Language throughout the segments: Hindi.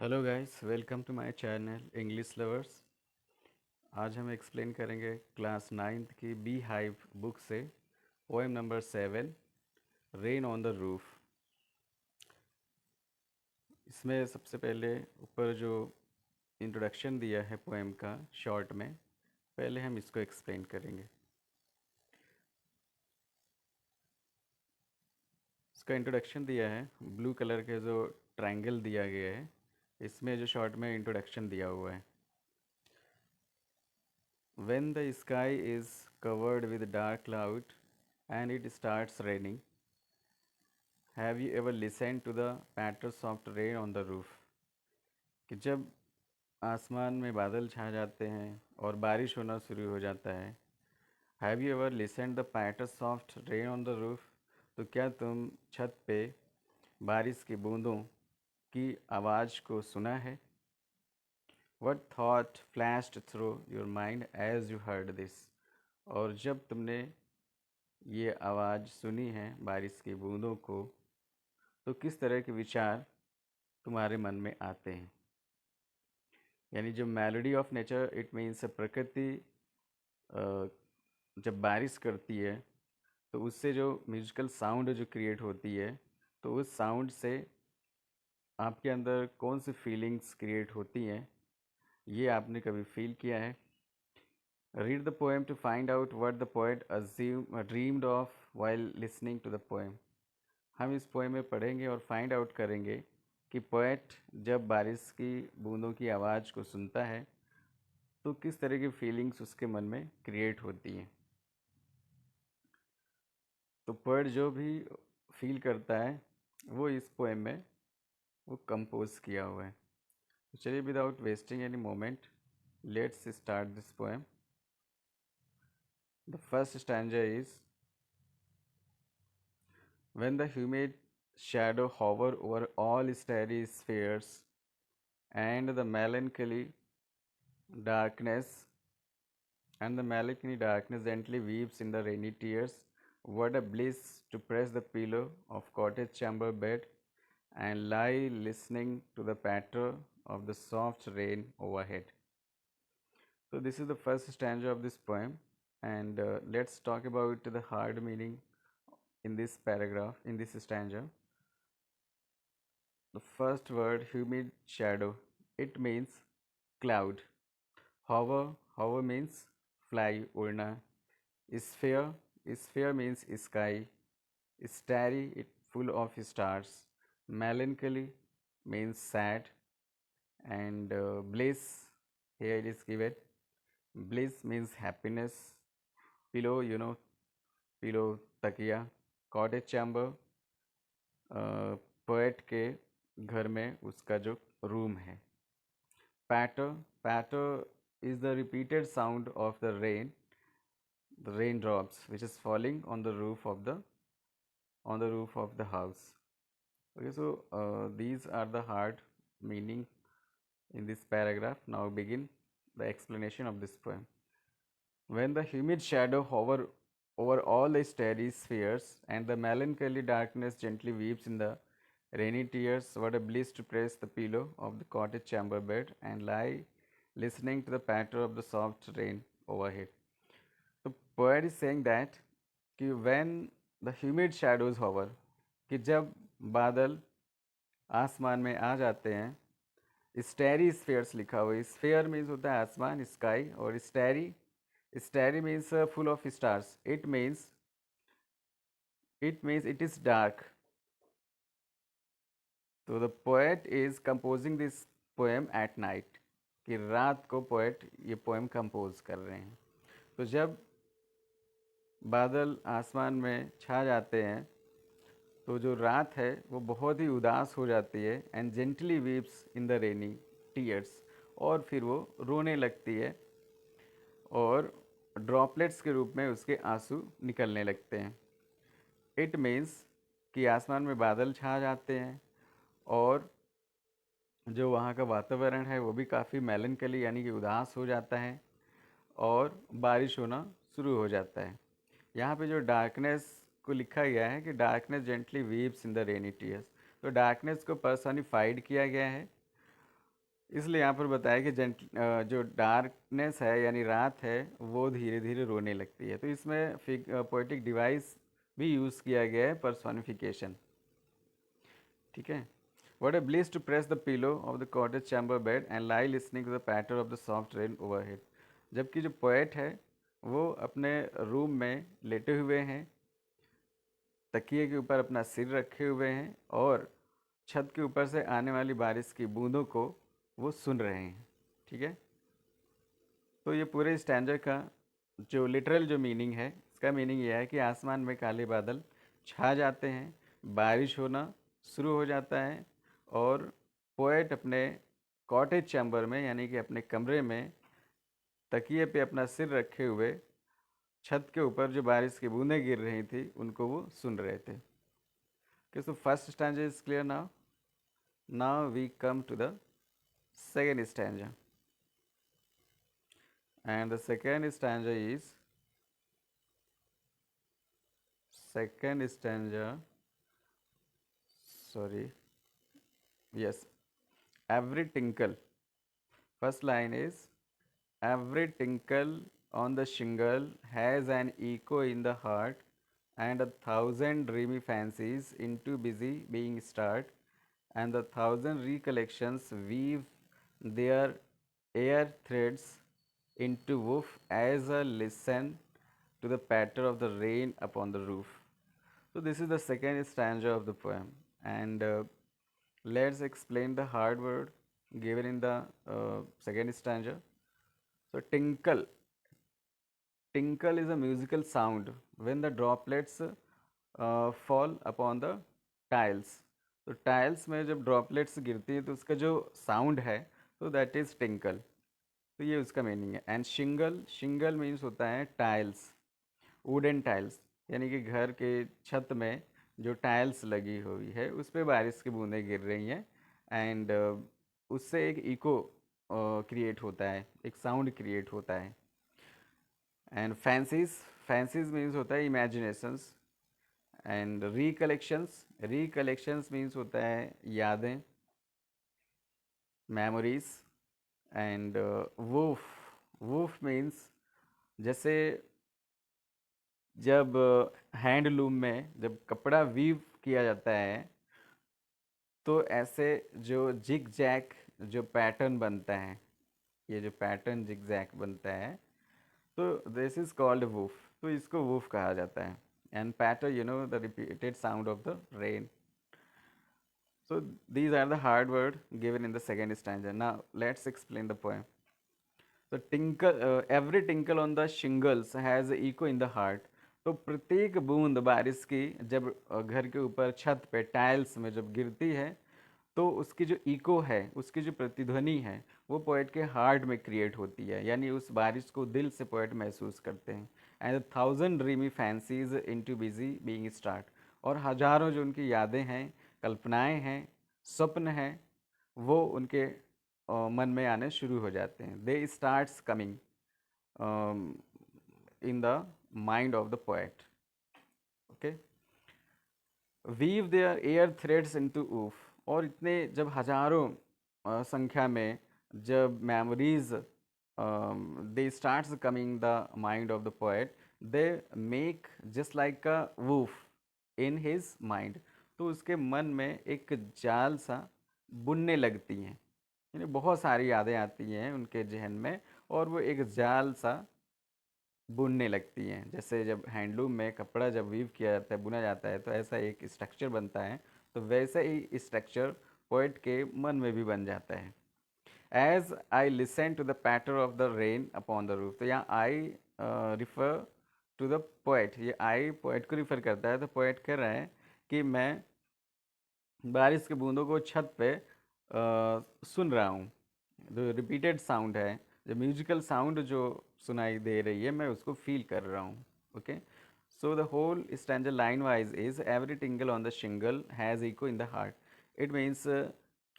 Hello guys, welcome to my channel English lovers. आज हम एक्सप्लेन करेंगे क्लास 9th की बी हाइव बुक से poem number 7, rain on the roof. इसमें सबसे पहले ऊपर जो इंट्रोडक्शन दिया है पोएम का शॉर्ट में, पहले हम इसको एक्सप्लेन करेंगे। इसका इंट्रोडक्शन दिया है ब्लू कलर के जो ट्रायंगल दिया गया है, इसमें जो शॉर्ट में इंट्रोडक्शन दिया हुआ है। When the sky is covered with dark cloud and it starts raining, have you ever listened to the patters of rain on the roof? कि जब आसमान में बादल छा जाते हैं और बारिश होना शुरू हो जाता है, have you ever listen the patters of rain on the roof? तो क्या तुम छत पे बारिश की बूंदों की आवाज़ को सुना है? What thought flashed through your mind as you heard this? और जब तुमने ये आवाज़ सुनी है बारिश की बूंदों को, तो किस तरह के विचार तुम्हारे मन में आते हैं? यानी जो melody of nature, it means प्रकृति जब बारिश करती है तो उससे जो म्यूजिकल साउंड जो क्रिएट होती है, तो उस साउंड से आपके अंदर कौन सी फीलिंग्स क्रिएट होती हैं, ये आपने कभी फील किया है? Read the poem to find out what the poet dreamed of while listening to the poem. हम इस पोएम में पढ़ेंगे और फाइंड आउट करेंगे कि पोएट जब बारिश की बूंदों की आवाज़ को सुनता है तो किस तरह की फीलिंग्स उसके मन में क्रिएट होती हैं। तो पोएट जो भी फील करता है वो इस पोएम में वो कंपोज किया हुआ है। तो चलिए, without wasting any moment, let's start this poem. The first stanza is, when the humid shadow hover over all starry spheres and the melancholy darkness gently weeps in the rainy tears. What a bliss to press the pillow of cottage chamber bed and lie listening to the patter of the soft rain overhead. So this is the first stanza of this poem, and let's talk about the hard meaning in this paragraph, in this stanza. The first word, humid shadow, it means cloud. Hover means fly, urna. Sphere, sphere means sky. Starry, it full of stars. Melancholy means sad. And bliss, here it is given. Bliss means happiness. Pillow, pillow, takiya. Cottage chamber, poet के घर में उसका जो रूम है. Patter is the repeated sound of the raindrops which is falling on the roof of the house. Okay, so these are the hard meaning in this paragraph. Now begin the explanation of this poem. When the humid shadow hover over all the starry spheres and the melancholy darkness gently weeps in the rainy tears, what a bliss to press the pillow of the cottage chamber bed and lie listening to the patter of the soft rain overhead. The poet is saying that कि when the humid shadows hover, कि जब बादल आसमान में आ जाते हैं, स्टेरी स्फेयर्स लिखा हुआ है. स्फेयर मीन्स होता है आसमान, स्काई, और starry means full of stars. It means it is dark. तो the poet is composing this poem at night, कि रात को पोएट ये पोएम कंपोज कर रहे हैं. तो जब बादल आसमान में छा जाते हैं तो जो रात है वो बहुत ही उदास हो जाती है. And gently weeps in the rainy tears, और फिर वो रोने लगती है और ड्रॉपलेट्स के रूप में उसके आंसू निकलने लगते हैं. इट मीन्स कि आसमान में बादल छा जाते हैं और जो वहाँ का वातावरण है वो भी काफ़ी मेलनकली यानी कि उदास हो जाता है और बारिश होना शुरू हो जाता है. यहाँ पे जो डार्कनेस को लिखा गया है कि darkness gently weeps in the rainy tears, तो डार्कनेस को पर्सनिफाइड किया गया है इसलिए यहाँ पर बताया कि जो डार्कनेस है यानी रात है वो धीरे धीरे रोने लगती है। तो इसमें पोएटिक डिवाइस भी यूज़ किया गया है, पर्सोनिफिकेशन। ठीक है। What a bliss to press the pillow of the cottage chamber bed and lie listening to the patter of the soft rain overhead। जबकि जो पोएट है वो अपने रूम में लेटे हुए हैं, तकिए के ऊपर अपना सिर रखे हुए हैं और छत के ऊपर से आने वाली बारिश की बूंदों को वो सुन रहे हैं। ठीक है। तो ये पूरे स्टैंडर का जो लिटरल जो मीनिंग है, इसका मीनिंग ये है कि आसमान में काले बादल छा जाते हैं, बारिश होना शुरू हो जाता है और पोएट अपने कॉटेज चैम्बर में यानी कि अपने कमरे में तकिए पे अपना सिर रखे हुए छत के ऊपर जो बारिश की बूंदें गिर रही थी उनको वो सुन रहे थे। Okay, so first stanza is clear now. Now we come to the second stanza. And the second stanza is sorry, yes, every tinkle. First line is every tinkle on the shingle has an echo in the heart, and 1,000 dreamy fancies into busy being stirred, and 1,000 recollections weave their air threads into woof as I listen to the patter of the rain upon the roof. So, this is the second stanza of the poem, and let's explain the hard word given in the second stanza. So, tinkle. Tinkle is a musical sound when the droplets fall upon the tiles. तो टाइल्स में जब ड्रॉपलेट्स गिरती है तो उसका जो साउंड है तो दैट इज़ टिंकल। तो ये उसका मीनिंग है। एंड शिंगल, शिंगल मीन्स होता है टाइल्स, वुडन टाइल्स, यानी कि घर के छत में जो टाइल्स लगी हुई है उस पर बारिश की बूंदें गिर रही हैं एंड उससे एक इको क्रिएट होता है, एक साउंड क्रिएट होता है। एंड फैंसीज, फैंसीज मीन्स होता है imaginations. And recollections, recollections means होता है यादें, memories. And woof, woof means जैसे जब हैंडलूम में जब कपड़ा वीव किया जाता है तो ऐसे जो जिग जैक जो पैटर्न बनता है, ये जो पैटर्न जिग जैक बनता है तो दिस इज कॉल्ड वूफ। तो इसको वूफ कहा जाता है। And patter you know the repeated sound of the rain. So these are the hard word given in the second stanza. Now let's explain the poem. So tinkle, every tinkle on the shingles has echo in the heart. तो प्रत्येक बूंद बारिश की जब घर के ऊपर छत पे टाइल्स में जब गिरती है तो उसकी जो इको है, उसकी जो प्रतिध्वनि है वो पोएट के हार्ट में क्रिएट होती है, यानी उस बारिश को दिल से पोएट महसूस करते हैं। And 1,000 dreamy fancies into busy being start, और हजारों जो उनकी यादें हैं, कल्पनाएं हैं, स्वप्न हैं, वो उनके मन में आने शुरू हो जाते हैं। They starts coming in the mind of the poet. Okay, weave their air threads into woof, और इतने जब हजारों संख्या में जब memories they starts coming the mind of the poet, they make just like a woof in his mind. तो उसके मन में एक जाल सा बुनने लगती हैं, यानी बहुत सारी यादें आती हैं उनके जहन में और वो एक जाल सा बुनने लगती हैं। जैसे जब हैंडलूम में कपड़ा जब वीव किया जाता है, बुना जाता है, तो ऐसा एक स्ट्रक्चर बनता है, तो वैसा ही स्ट्रक्चर पोएट के मन में भी बन जाता है। As I listen to the patter of the rain upon the roof, तो यहाँ I refer to the poet, ये आई पोएट को रिफर करता है। तो पोएट कह रहा है कि मैं बारिश के बूंदों को छत पे सुन रहा हूँ। जो रिपीटेड साउंड है, जो म्यूजिकल साउंड जो सुनाई दे रही है, मैं उसको फील कर रहा हूँ। Okay, so the whole stanza line wise is every tingle on the shingle has echo in the heart. It means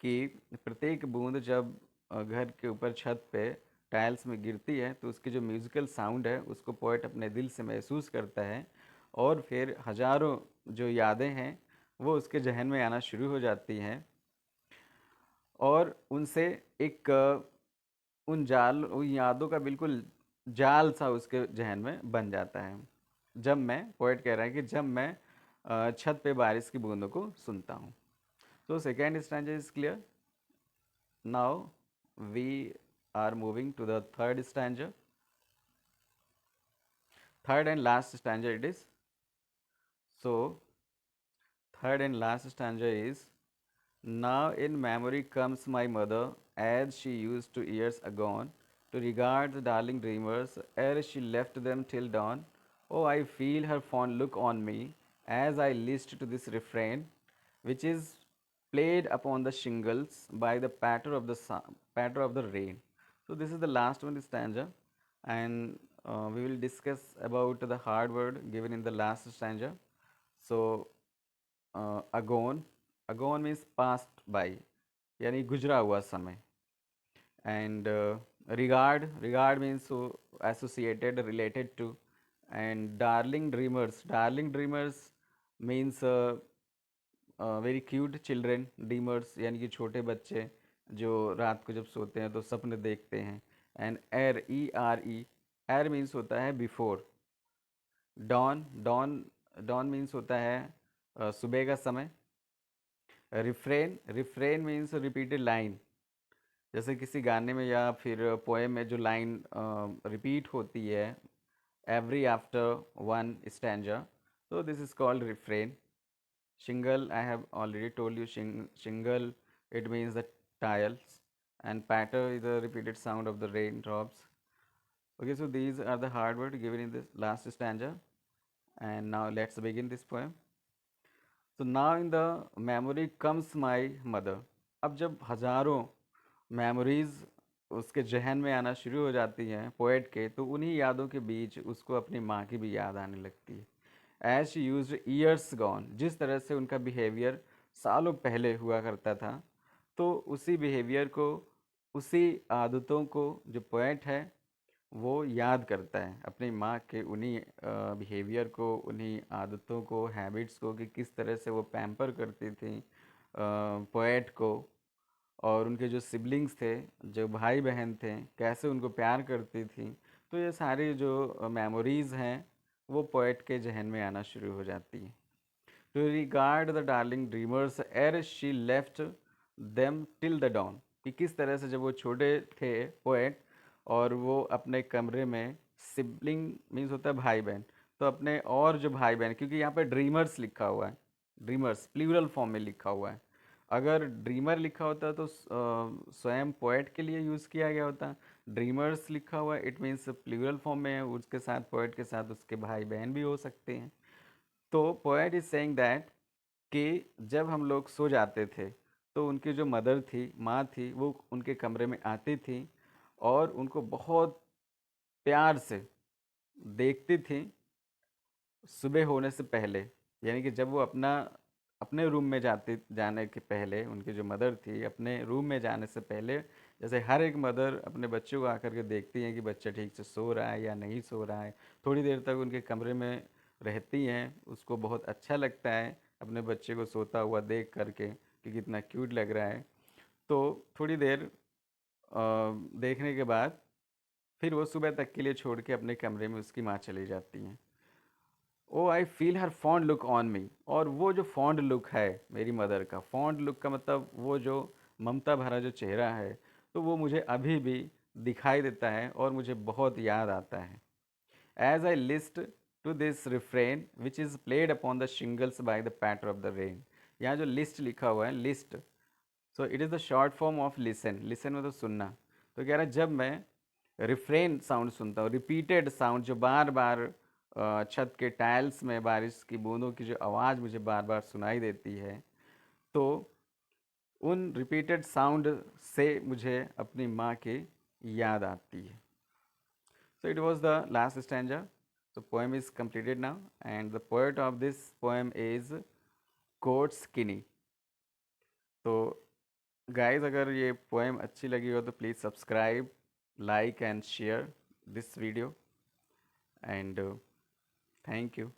कि प्रत्येक बूंद जब घर के ऊपर छत पे टाइल्स में गिरती है तो उसकी जो म्यूजिकल साउंड है उसको पोएट अपने दिल से महसूस करता है और फिर हजारों जो यादें हैं वो उसके जहन में आना शुरू हो जाती हैं। और उनसे एक उन यादों का बिल्कुल जाल सा उसके जहन में बन जाता है। जब मैं, पोएट कह रहा है कि जब मैं छत पे बारिश की बूंदों को सुनता हूँ। तो second stanza is clear. Now we are moving to the third stanza, third and last stanza it is. So third and last stanza is, now in memory comes my mother, as she used to years agone, to regard the darling dreamers ere she left them till dawn. Oh, I feel her fond look on me as I list to this refrain, which is played upon the shingles by the patter of the rain. So this is the last one, the stanza, and we will discuss about the hard word given in the last stanza. So agone, agone means passed by, यानी गुजरा हुआ समय, and regard means so associated, related to, and darling dreamers means very cute children, dreamers यानी कि छोटे बच्चे जो रात को जब सोते हैं तो सपने देखते हैं। एंड एर, ERE, एर मीन्स होता है बिफोर। डॉन, डॉन मीन्स होता है सुबह का समय। रिफ्रेन मीन्स रिपीटेड लाइन, जैसे किसी गाने में या फिर पोएम में जो लाइन रिपीट होती है every after one stanza, so this is called refrain. Shingle, I have already told you, shingle, it means the tiles, and patter is the repeated sound of the raindrops. Okay, so these are the hard words given in this last stanza, and now let's begin this poem. So now in the memory comes my mother. अब जब हजारों मेमोरीज उसके जहन में आना शुरू हो जाती हैं पोएट के, तो उन्हीं यादों के बीच उसको अपनी माँ की भी याद आने लगती है। As she use years gone, जिस तरह से उनका बिहेवियर सालों पहले हुआ करता था, तो उसी बिहेवियर को, उसी आदतों को जो पोएट है वो याद करता है, अपनी माँ के उन्हीं बिहेवियर को, उन्हीं आदतों को, हैबिट्स को, कि किस तरह से वो पैम्पर करती थी पोएट को, और उनके जो सिबलिंग्स थे, जो भाई बहन थे, कैसे उनको प्यार करती थी। तो ये सारी जो मेमोरीज़ हैं वो पोएट के जहन में आना शुरू हो जाती हैं। To regard the darling dreamers ere she left them till the dawn, कि किस तरह से जब वो छोटे थे पोएट, और वो अपने कमरे में, सिबलिंग मीन्स होता है भाई बहन, तो अपने और जो भाई बहन, क्योंकि यहाँ पे ड्रीमर्स लिखा हुआ है, ड्रीमर्स प्लूरल फॉर्म में लिखा हुआ है। अगर ड्रीमर लिखा होता तो स्वयं पोएट के लिए यूज़ किया गया होता। ड्रीमर्स लिखा हुआ है, इट मीन्स प्लूरल फॉर्म में है, उसके साथ पोएट के साथ उसके भाई बहन भी हो सकते हैं। तो पोएट इज सेइंग दैट कि जब हम लोग सो जाते थे तो उनकी जो मदर थी, माँ थी, वो उनके कमरे में आती थी और उनको बहुत प्यार से देखती थी सुबह होने से पहले। यानी कि जब वो अपने रूम में जाने के पहले, उनकी जो मदर थी अपने रूम में जाने से पहले, जैसे हर एक मदर अपने बच्चों को आकर के देखती हैं कि बच्चा ठीक से सो रहा है या नहीं सो रहा है, थोड़ी देर तक उनके कमरे में रहती हैं, उसको बहुत अच्छा लगता है अपने बच्चे को सोता हुआ देख करके कि कितना क्यूट लग रहा है। तो थोड़ी देर देखने के बाद फिर वो सुबह तक के लिए छोड़ के अपने कमरे में उसकी माँ चली जाती हैं। Oh I feel her fond look on me, और वो जो फॉन्ड लुक है मेरी मदर का, फॉन्ड लुक का मतलब वो जो ममता भरा जो चेहरा है, तो वो मुझे अभी भी दिखाई देता है और मुझे बहुत याद आता है। As I list to this refrain which is played upon the shingles by the patter of the rain, यहाँ जो लिस्ट लिखा हुआ है, list, so it is the short form of listen. Listen मतलब सुनना। तो कह रहा है जब मैं रिफ्रेन साउंड सुनता हूँ, रिपीटेड साउंड जो बार बार छत के टाइल्स में बारिश की बूंदों की जो आवाज़ मुझे बार बार सुनाई देती है, तो उन रिपीटेड साउंड से मुझे अपनी माँ की याद आती है। So it was the last stanza. So poem is completed now, and the poet of this poem is Coates Kinney. तो गाइस, अगर ये पोएम अच्छी लगी हो तो please subscribe, like and share this video, and thank you.